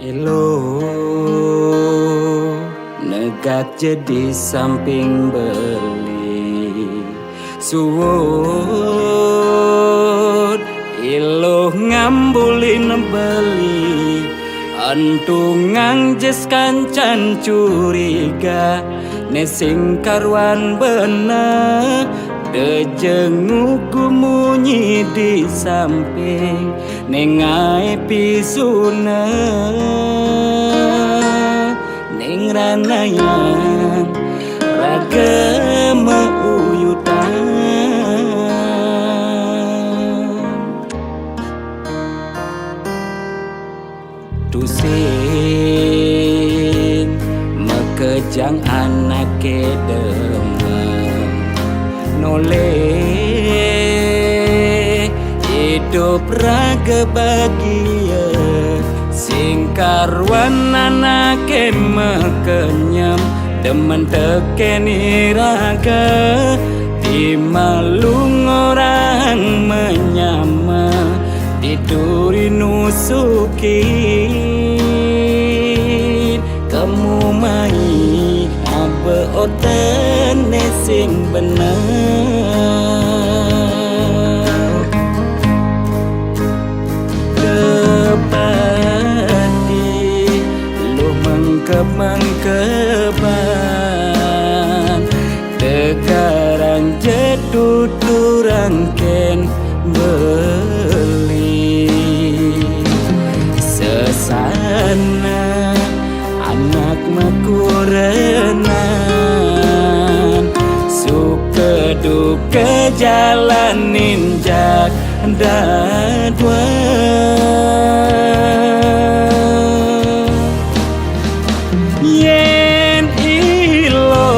Elo negak jadi samping beli suwun elo ngambulin beli antungang jes kancan curiga nesing karwan bener dejenguku munyi di samping nengai pisuna neng ranayang raga meuyutan tusin mekejang anak kedemang noleh hidup raga bahagia singkarwan anak mekenyam demen tekeni raga di malung orang menyama tiduri nusukin kamu mai abe oten sing bener kepati lu mengkeban tegarang jeduturang ken beli sesana anak makurenan suka duka jalanin jak dadwa yen ilo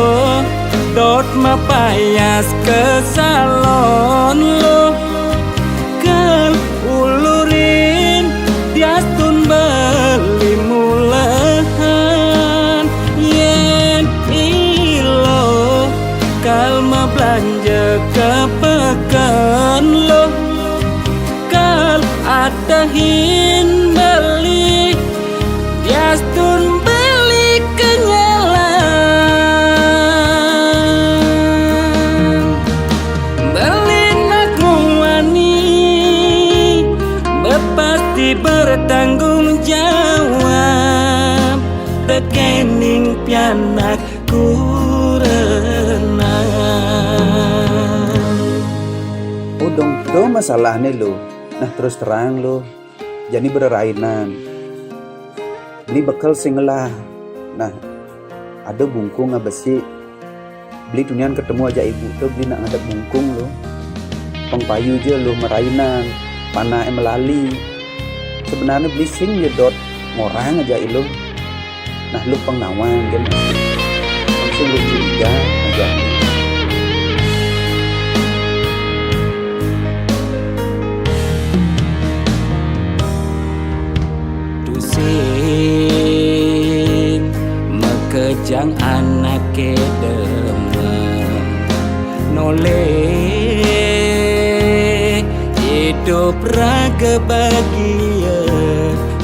dot mapayas ke salon lo kal ulurin diastun beli mulahan yen ilo kalma belanja ke pekan lo kal adahin beli diastun beli kenyalan beli nak muani pasti bertanggung jawab rekening pianak kurenang udong do masalah nih lo nah terus terang lo jadi bererainan beli bekal singlah nah ada bungkung besi beli dunian ketemu aja ibu tuh beli nak ada bungkung lo pengpayu aja lo merainan panah melali sebenarnya beli sing jedot ngorang aja ilo nah lu pengawan kan langsung lu curiga aja tusin mekejang anak kedemang noleh hidup raga bahagia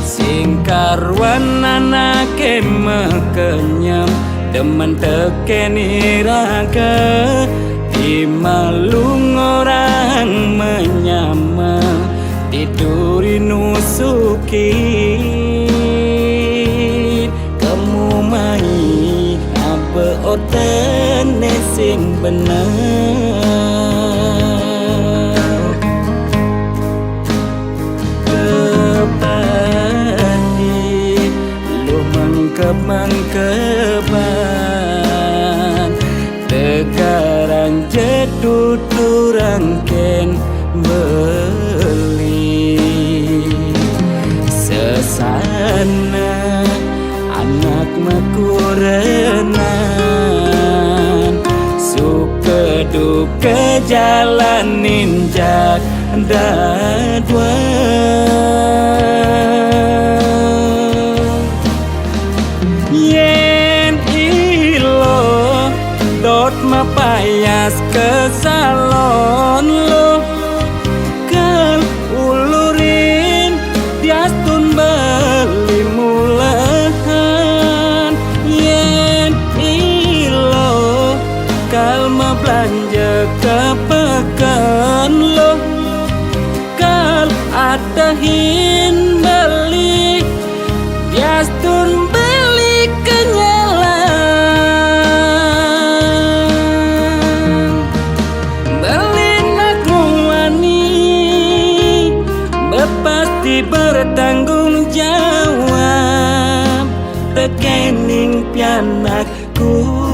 singkarwan anak mekenyam demen tekeni raga di malung orang menyama tiduri nusukin kamu mai abe oten sing bener mengkeban tegarang jeduturang ken beli sesat jalanin jak dadwa. Yen ilo dot mapayas ke salon lo kan ulurin diastun beli mulahan. Yen ilo kalma belanja ke pekan lo kal adahin beli diastun beli kenyalan. Beli nakuani pasti bertanggung jawab rekening pianakku.